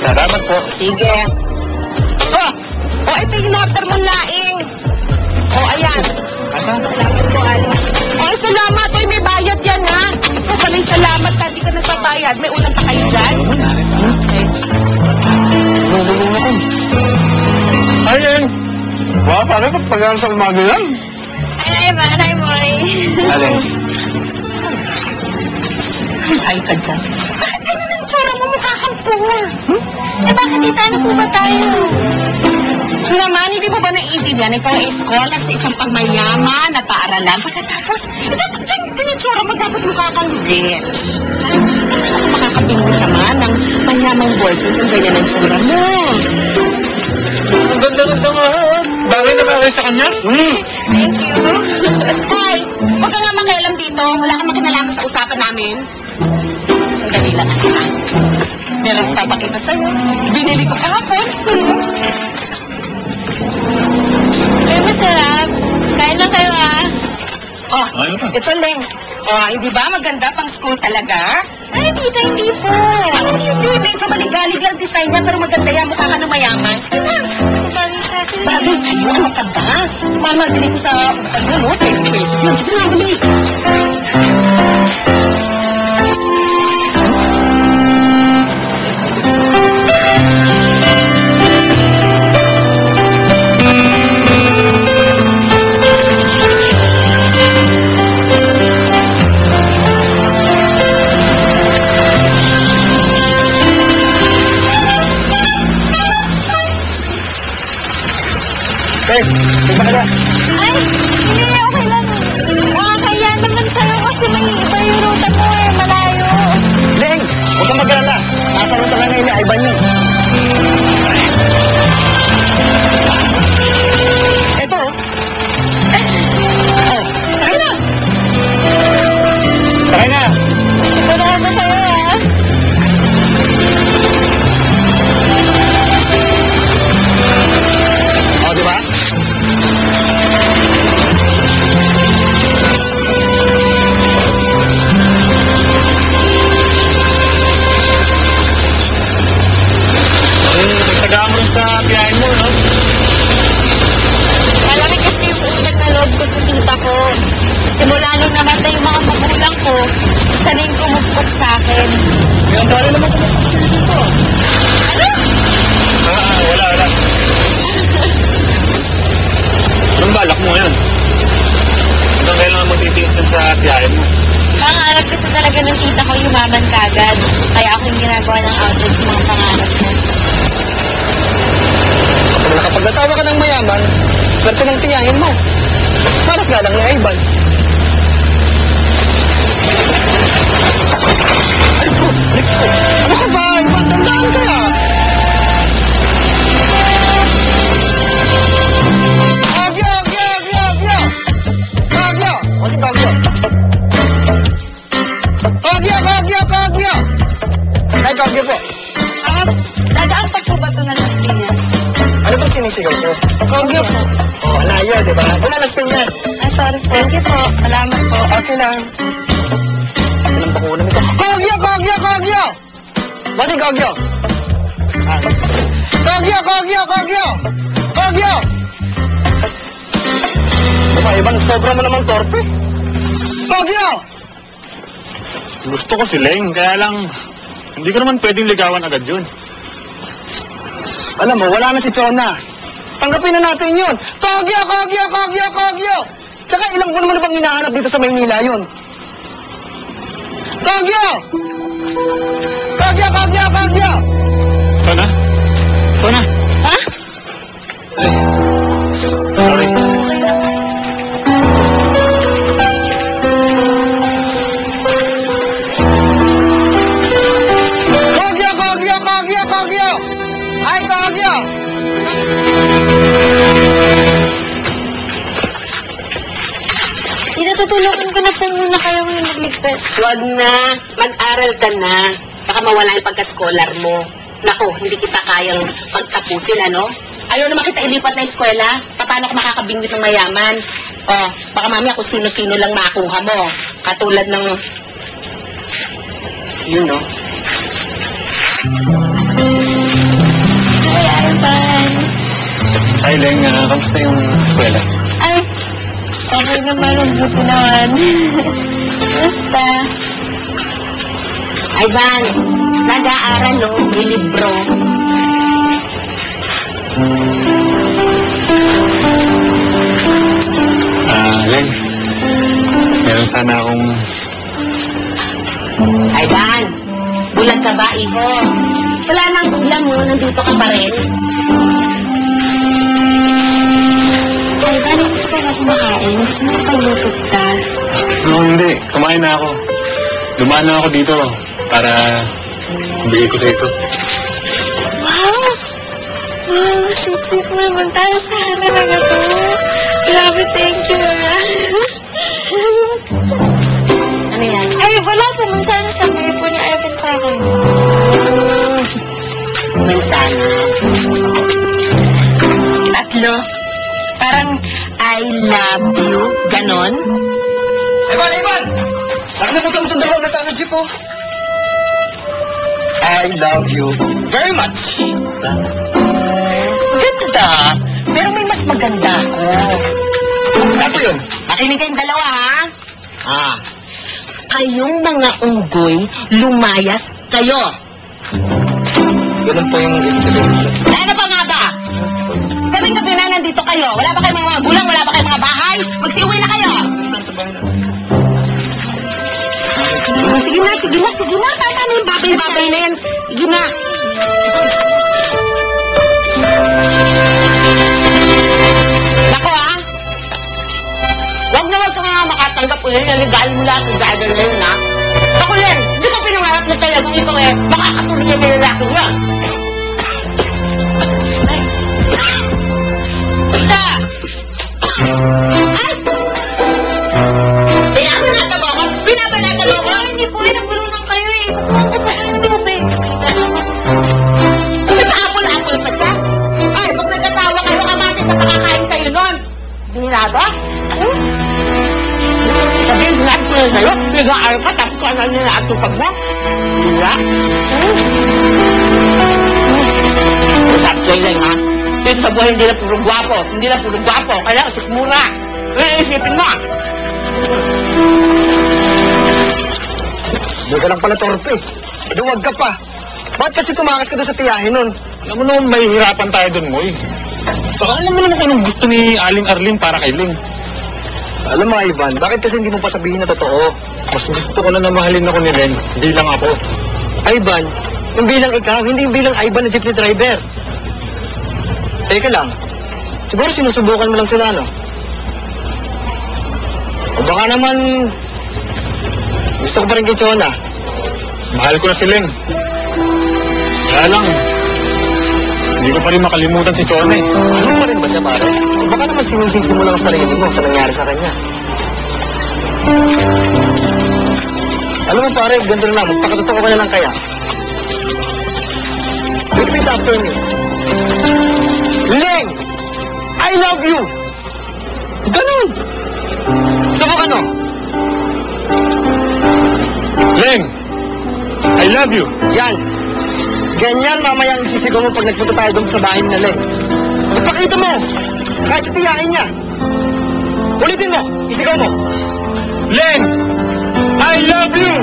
Salamat po. Sige. Ito yung in-order mo laing. Ayan. Salamat po, Alice. Salamat. May bayad yan, ha? Ikaw pala yung salamat ka. Hindi ka nagpabayad. May ulam pa kayo dyan? Okay. Ayun. Wow, pare, pagpagaan sa umaga yan. Ay, manay mo eh. Alin? Ay ka dyan. Bakit ganyan ang tsura mo? Mukha kang poor. Bakit di tayo po ba tayo? Naman, hindi mo ba naiintindihan? Ikaw ay scholar sa isang pagmayaman na paaralan. Pagkatapos, ganyan yung tsura mo, dapat mukha kang rich. Ako makakabingwit naman ng mayamang boyfriend kung ganyan ang tsura mo. Ang ganda-ganda nga. Bagay na bagay sa kanya. Thank you. Hoy, huwag ka nga makialam dito. Wala kang makinalaman sa usapan namin. Sandali lang. Meron papakita sa'yo. Binili ko kahapon. Ay, masarap. Kain lang kayo, ha? Ito, Leng. Hindi ba maganda pang school talaga? Ay, tita, hindi po. Hindi, medyo maligalig lang design niya, pero maganda yan. Mukha ka ng mayaman. Sige na. Bagay sa akin. Bagay sa'yo, ano ka ba? Mahal mabili ko sa no? Sige na, huli. Hey, diba ka na? Ay, hindi, okay lang. Kaya naman sa'yo kasi may iba yung ruta mo eh, malayo. Leng, huwag kang mag-alala. Nakaroon ka na ni Ivan yun. Ito. Sakay na. Sakay na. Sigurado kayo, ha? Diba? Nagsagaan mo rin sa biyahin mo, no? Malaki kasi yung utang na loob ko sa tita ko. Simula nung namatay yung mga magulang ko, siya na yung kumupot sa akin. Kaya dali naman kumapagsilip dito. Ano? Wala. Anong balak mo yan? Hanggang kailangan magtitiis na sa biyahin mo. Pangarap kasi talaga ng tita ko yumaman kagad. Kaya ako yung ginagawa ng outlet sa mga pangarap ko. Kapag nakapag-asawa ka ng mayaman, swerte ng tiyahin mo. Malas nga lang ni Ivan. Ay ko! Ano ka ba, Ivan? Tandaan kaya! Kagyo! O si Kagyo? Kagyo! Ay, Kagyo po. Dadaan pa po ba ito na Las Piñas? Ano ba sinisigaw ko? Kogyo po. Malayo, di ba? Wala Las Piñas. Sorry po. Thank you po. Salamat po. Okay lang. Anong bakunan ito? Kagyo! Bati Kagyo! Kagyo! Diba, Ivan, sobra mo naman torpe. Kagyo! Gusto ko si Leng, kaya lang, hindi ko naman pwedeng ligawan agad yun. Alam mo, wala na si Chona. Tanggapin na natin yun. Kagyo! Tsaka ilang buwan naman na bang hinahanap dito sa Maynila yun? Kagyo! Chona? Ha? Ay. Sorry. Kagyo! Ay, Kagyo! Tinatutulungan ko na po muna kayo ngayon magligpit. Huwag na. Mag-aral ka na. Baka mawala yung pagka-scholar mo. Nako, hindi kita kayang pagtapusin, ano? Ayaw naman kita ilipat na eskwela. Paano ka makakabingwit ng mayaman? Baka mamaya kung sino-sino lang makuha mo. Katulad ng... Yun, no? Ay, Ivan. Hi, Leng. Kamusta yung eskwela? Ay, okay naman. Ang buti naman. Basta. Ivan, nag-aaral o, may libro. Leng. Meron sana akong... Ivan, bulag ka ba, iho? Wala nang ulam mo, nandito ka pa rin. Ivan, gusto ka na kumakain. Gusto mo pagluto ka. No, hindi. Kumain na ako. Dumaan na ako dito para bigay ko sa ito. Wow! Wow, sweet naman tayo sa talaga to. Grabe, thank you. Ano yan? Ay, wala po. Mansana sabi po ni Ivan sa akin. Mansana. Tatlo. Parang I love you. Ganon? Ivan! Nakalimutan mo itong dalawang nata na jeep, oh. I love you very much. Ganda. Pero may mas maganda ako. Saan po yun? Makinig kayong dalawa, ha? Ah, Kayong mga unggoy, lumayas kayo. ganun po yung ibig sabihin. Ano pa nga ba? Gabi-gabi na nandito kayo. Wala ba kayong mga gulang? Wala ba kayong mga bahay? Magsiuwi na kayo. Sige na. Tama na yung babay na yan. Sige na. Nako, ha? Huwag ka nga makatanggap ulit. Naligaan mo lang ang driver na yun, ha? Ako yan. Hindi ko pinangarap na talagang ito eh. Makakatulog yung may lalaki niya. Basta! Ay! Kaya ako nataba ko. Binabanatan ako. Ay, hindi po. Nagulunang kayo eh. Kukuha ko pa yung tubig. Kita naman. Nag-aapol-apol pa siya. Ay, pag nagkatawa kayo, kamati sa pakakain kayo nun. Binilaba? Sabihin, sinabi ko na sa'yo, nag-aaral ka, tapos ka na nila-atupag mo. Diba? Sabi sa'yo lang, ha? Dito sa buhay, hindi na puro gwapo. Hindi na puro gwapo. Kaya sikmura. Kaya isipin mo. Doon ka lang pala torpe. Duwag ka pa. Bakit kasi tumakas ka doon sa tiyahin nun? Alam mo naman, may hirapan tayo dun, Moy. Saka alam mo naman kung anong gusto ni Aling Arlene para kay Leng. Alam mo, Ivan, bakit kasi hindi mo pa sabihin na totoo? Mas gusto ko na mahalin ako ni Leng, bilang ako. Ivan, yung bilang ikaw, hindi yung bilang Ivan na jeepney driver. Teka lang. Siguro sinusubukan mo lang sila, no? O baka naman gusto ko pa rin kay Chona. Mahal ko na si Leng. Kaya lang, hindi ko pa rin makalimutan si Chona eh. Ano pa rin ba siya, pare? O baka naman sinisisi mo lang sa sarili mo sa nangyari sa kanya. Alam mo, pare, ganito na lang. Magpakatotoo ka na lang kaya. Repeat after me. Leng! I love you! Ganun! Sabok ano? Leng! I love you! Yan. Ganyan mamaya ang sisigaw mo pag nagpunta tayo doon sa bahay ni Leng. Magpakita mo! Kahit tiyain niya. Ulitin mo! Isigaw mo! Leng! I love you!